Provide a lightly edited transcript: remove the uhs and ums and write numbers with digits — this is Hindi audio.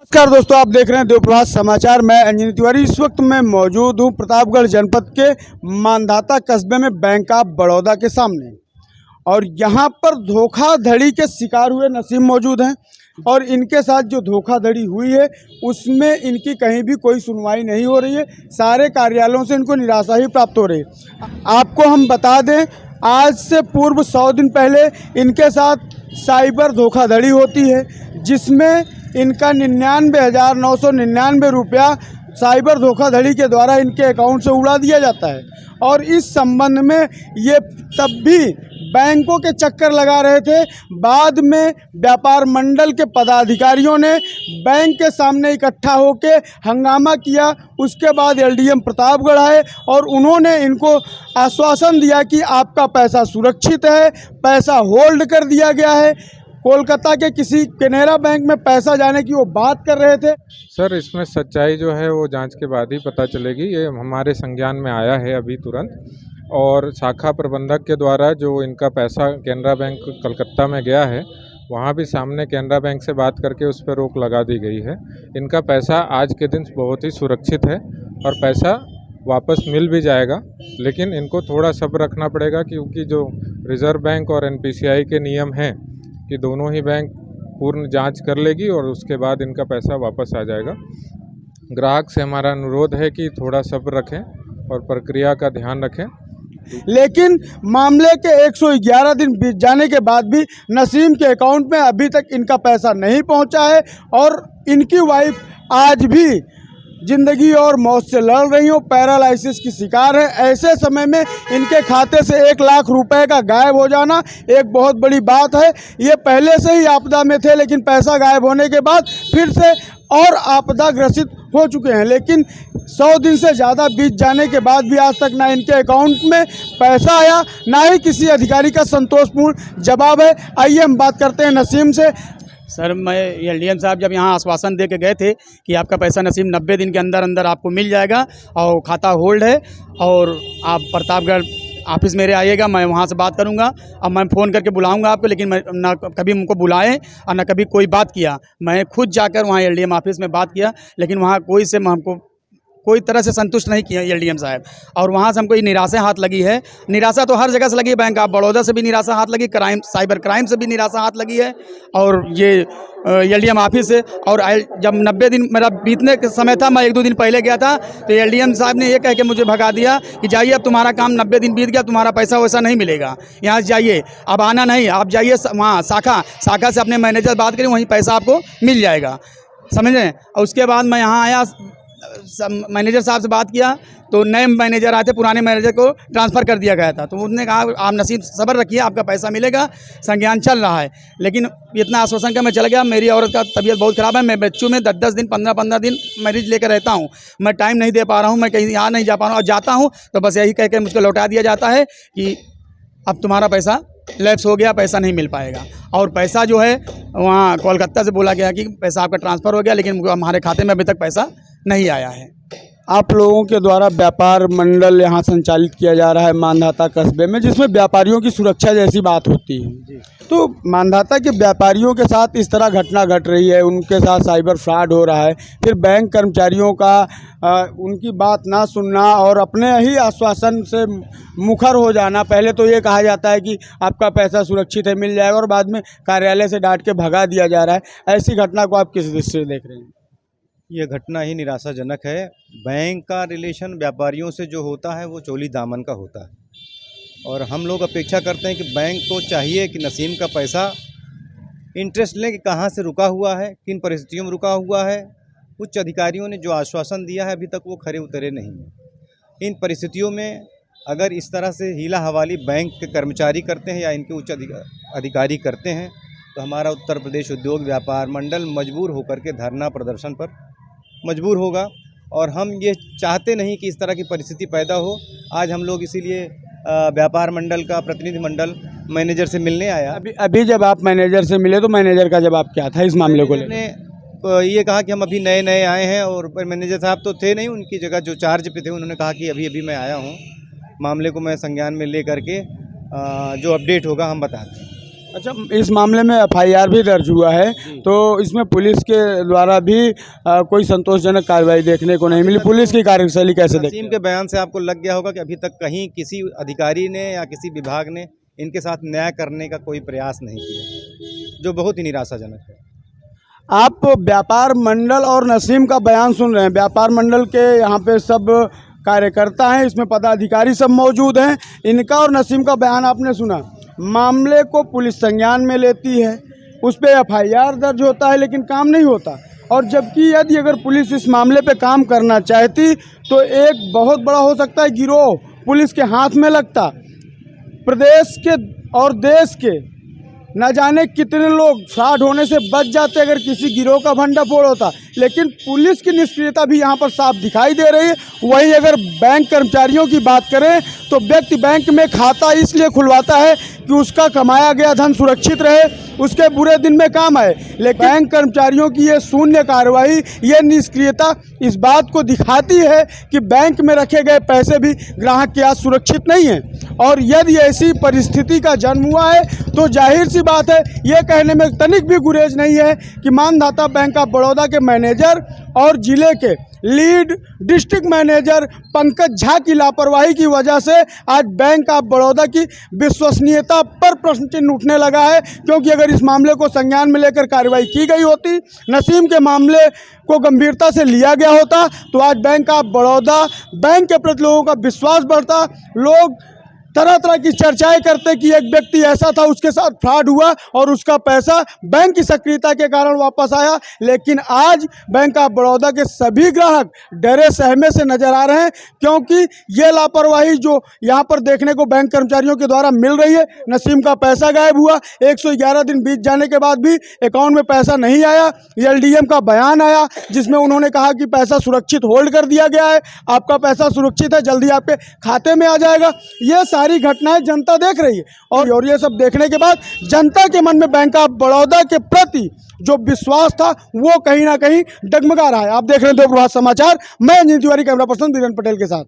नमस्कार दोस्तों, आप देख रहे हैं देवप्रभात समाचार। मैं अंजनी तिवारी। इस वक्त मैं मौजूद हूं प्रतापगढ़ जनपद के मांधाता कस्बे में बैंक ऑफ बड़ौदा के सामने, और यहां पर धोखाधड़ी के शिकार हुए नसीम मौजूद हैं। और इनके साथ जो धोखाधड़ी हुई है उसमें इनकी कहीं भी कोई सुनवाई नहीं हो रही है। सारे कार्यालयों से इनको निराशा ही प्राप्त हो रही है। आपको हम बता दें, आज से पूर्व 100 दिन पहले इनके साथ साइबर धोखाधड़ी होती है, जिसमें इनका 99,999 रुपया साइबर धोखाधड़ी के द्वारा इनके अकाउंट से उड़ा दिया जाता है। और इस संबंध में ये तब भी बैंकों के चक्कर लगा रहे थे। बाद में व्यापार मंडल के पदाधिकारियों ने बैंक के सामने इकट्ठा होके हंगामा किया। उसके बाद एलडीएम प्रतापगढ़ आए और उन्होंने इनको आश्वासन दिया कि आपका पैसा सुरक्षित है, पैसा होल्ड कर दिया गया है। कोलकाता के किसी कैनरा बैंक में पैसा जाने की वो बात कर रहे थे। सर, इसमें सच्चाई जो है वो जांच के बाद ही पता चलेगी। ये हमारे संज्ञान में आया है अभी तुरंत, और शाखा प्रबंधक के द्वारा जो इनका पैसा कैनरा बैंक कलकत्ता में गया है, वहाँ भी सामने कैनरा बैंक से बात करके उस पर रोक लगा दी गई है। इनका पैसा आज के दिन बहुत ही सुरक्षित है और पैसा वापस मिल भी जाएगा, लेकिन इनको थोड़ा सब्र रखना पड़ेगा, क्योंकि जो रिजर्व बैंक और एनपीसीआई के नियम हैं कि दोनों ही बैंक पूर्ण जांच कर लेगी और उसके बाद इनका पैसा वापस आ जाएगा। ग्राहक से हमारा अनुरोध है कि थोड़ा सब्र रखें और प्रक्रिया का ध्यान रखें। लेकिन मामले के 111 दिन बीत जाने के बाद भी नसीम के अकाउंट में अभी तक इनका पैसा नहीं पहुंचा है, और इनकी वाइफ आज भी जिंदगी और मौत से लड़ रही हो, पैरालिसिस की शिकार है। ऐसे समय में इनके खाते से 1 लाख रुपए का गायब हो जाना एक बहुत बड़ी बात है। ये पहले से ही आपदा में थे, लेकिन पैसा गायब होने के बाद फिर से और आपदा ग्रसित हो चुके हैं। लेकिन 100 दिन से ज़्यादा बीत जाने के बाद भी आज तक ना इनके अकाउंट में पैसा आया, ना ही किसी अधिकारी का संतोषपूर्ण जवाब है। आइए हम बात करते हैं नसीम से। सर, मैं एलडीएम साहब जब यहाँ आश्वासन दे के गए थे कि आपका पैसा नसीम 90 दिन के अंदर अंदर आपको मिल जाएगा और खाता होल्ड है, और आप प्रतापगढ़ ऑफिस मेरे आइएगा, मैं वहाँ से बात करूँगा। अब मैं फ़ोन करके बुलाऊँगा आपको, लेकिन मैं ना कभी उनको बुलाए और ना कभी कोई बात किया। मैं खुद जाकर वहाँ एलडीएम ऑफिस में बात किया, लेकिन वहाँ कोई से हमको कोई तरह से संतुष्ट नहीं किया एलडीएम साहब। और वहाँ से हमको ये निराशा हाथ लगी है। निराशा तो हर जगह से लगी है, बैंक ऑफ बड़ौदा से भी निराशा हाथ लगी, साइबर क्राइम से भी निराशा हाथ लगी है, और ये एलडीएम ऑफिस से। और जब 90 दिन मेरा बीतने के समय था, मैं 1-2 दिन पहले गया था, तो एलडीएम साहब ने ये कह के मुझे भगा दिया कि जाइए, अब तुम्हारा काम 90 दिन बीत गया, तुम्हारा पैसा वैसा नहीं मिलेगा, यहाँ से जाइए, अब आना नहीं, आप जाइए वहाँ शाखा से अपने मैनेजर बात करें, वहीं पैसा आपको मिल जाएगा, समझ रहे हैं। और उसके बाद मैं यहाँ आया, मैनेजर साहब से बात किया, तो नए मैनेजर आए थे, पुराने मैनेजर को ट्रांसफ़र कर दिया गया था। तो उन्होंने कहा आप नसीब सब्र रखिए, आपका पैसा मिलेगा, संज्ञान चल रहा है। लेकिन इतना आश्वासन का मैं चला गया। मेरी औरत का तबीयत बहुत ख़राब है, मैं बच्चों में 10-10 दिन 15-15 दिन मरीज लेकर रहता हूँ। मैं टाइम नहीं दे पा रहा हूँ, मैं कहीं आ नहीं जा पा रहा हूँ, और जाता हूँ तो बस यही कह के मुझको लौटा दिया जाता है कि अब तुम्हारा पैसा लैप्स हो गया, पैसा नहीं मिल पाएगा। और पैसा जो है वहाँ कोलकाता से बोला गया कि पैसा आपका ट्रांसफ़र हो गया, लेकिन हमारे खाते में अभी तक पैसा नहीं आया है। आप लोगों के द्वारा व्यापार मंडल यहाँ संचालित किया जा रहा है मांधाता कस्बे में, जिसमें व्यापारियों की सुरक्षा जैसी बात होती है। तो मांधाता के व्यापारियों के साथ इस तरह घटना घट रही है, उनके साथ साइबर फ्रॉड हो रहा है, फिर बैंक कर्मचारियों का उनकी बात ना सुनना और अपने ही आश्वासन से मुखर हो जाना। पहले तो ये कहा जाता है कि आपका पैसा सुरक्षित है, मिल जाएगा, और बाद में कार्यालय से डांट के भगा दिया जा रहा है। ऐसी घटना को आप किस दृष्टि से देख रहे हैं? ये घटना ही निराशाजनक है। बैंक का रिलेशन व्यापारियों से जो होता है वो चोली दामन का होता है, और हम लोग अपेक्षा करते हैं कि बैंक को चाहिए कि नसीम का पैसा इंटरेस्ट लें कि कहाँ से रुका हुआ है, किन परिस्थितियों में रुका हुआ है। उच्च अधिकारियों ने जो आश्वासन दिया है अभी तक वो खरे उतरे नहीं हैं। इन परिस्थितियों में अगर इस तरह से हीला हवाली बैंक के कर्मचारी करते हैं या इनके उच्च अधिकारी करते हैं, तो हमारा उत्तर प्रदेश उद्योग व्यापार मंडल मजबूर होकर के धरना प्रदर्शन पर मजबूर होगा, और हम ये चाहते नहीं कि इस तरह की परिस्थिति पैदा हो। आज हम लोग इसीलिए व्यापार मंडल का प्रतिनिधि मंडल मैनेजर से मिलने आया। अभी जब आप मैनेजर से मिले तो मैनेजर का जवाब क्या था इस मामले को लेकर? ये कहा कि हम अभी नए नए आए हैं, और मैनेजर साहब तो थे नहीं, उनकी जगह जो चार्ज पे थे उन्होंने कहा कि अभी अभी मैं आया हूँ, मामले को मैं संज्ञान में ले करके जो अपडेट होगा हम बताते हैं। अच्छा, इस मामले में एफआईआर भी दर्ज हुआ है, तो इसमें पुलिस के द्वारा भी कोई संतोषजनक कार्रवाई देखने को नहीं मिली। पुलिस की कार्यशैली कैसे देखते नसीम हैं? के बयान से आपको लग गया होगा कि अभी तक कहीं किसी अधिकारी ने या किसी विभाग ने इनके साथ न्याय करने का कोई प्रयास नहीं किया, जो बहुत ही निराशाजनक है। आप व्यापार मंडल और नसीम का बयान सुन रहे हैं। व्यापार मंडल के यहाँ पे सब कार्यकर्ता हैं, इसमें पदाधिकारी सब मौजूद हैं। इनका और नसीम का बयान आपने सुना। मामले को पुलिस संज्ञान में लेती है, उस पर एफआईआर दर्ज होता है, लेकिन काम नहीं होता। और जबकि यदि अगर पुलिस इस मामले पे काम करना चाहती तो एक बहुत बड़ा हो सकता है गिरोह पुलिस के हाथ में लगता। प्रदेश के और देश के न जाने कितने लोग फ्रॉड होने से बच जाते अगर किसी गिरोह का भंडाफोड़ होता, लेकिन पुलिस की निष्क्रियता भी यहाँ पर साफ दिखाई दे रही है। वहीं अगर बैंक कर्मचारियों की बात करें तो व्यक्ति बैंक में खाता इसलिए खुलवाता है कि उसका कमाया गया धन सुरक्षित रहे, उसके बुरे दिन में काम आए। लेकिन बैंक कर्मचारियों की ये शून्य कार्रवाई, ये निष्क्रियता इस बात को दिखाती है कि बैंक में रखे गए पैसे भी ग्राहक के आज सुरक्षित नहीं हैं। और यदि ऐसी परिस्थिति का जन्म हुआ है तो जाहिर सी बात है, ये कहने में तनिक भी गुरेज नहीं है कि मानधाता बैंक ऑफ बड़ौदा के मैनेजर और जिले के lead district manager Pankaj Jha की लापरवाही की वजह से आज बैंक ऑफ बड़ौदा की विश्वसनीयता पर प्रश्न चिन्ह उठने लगा है। क्योंकि अगर इस मामले को संज्ञान में लेकर कार्रवाई की गई होती, नसीम के मामले को गंभीरता से लिया गया होता, तो आज बैंक ऑफ बड़ौदा बैंक के प्रति लोगों का विश्वास बढ़ता। लोग तरह तरह की चर्चाएं करते कि एक व्यक्ति ऐसा था, उसके साथ फ्रॉड हुआ और उसका पैसा बैंक की सक्रियता के कारण वापस आया। लेकिन आज बैंक ऑफ बड़ौदा के सभी ग्राहक डरे सहमे से नजर आ रहे हैं, क्योंकि ये लापरवाही जो यहाँ पर देखने को बैंक कर्मचारियों के द्वारा मिल रही है। नसीम का पैसा गायब हुआ, 111 दिन बीत जाने के बाद भी अकाउंट में पैसा नहीं आया। एलडीएम का बयान आया जिसमें उन्होंने कहा कि पैसा सुरक्षित होल्ड कर दिया गया है, आपका पैसा सुरक्षित है, जल्दी आपके खाते में आ जाएगा। ये सारी घटनाएं जनता देख रही है और ये सब देखने के बाद जनता के मन में बैंक ऑफ बड़ौदा के प्रति जो विश्वास था वो कहीं ना कहीं डगमगा रहा है। आप देख रहे हैं देव प्रभात समाचार, मैं अंजनी तिवारी, कैमरा पर्सन बीरेन पटेल के साथ।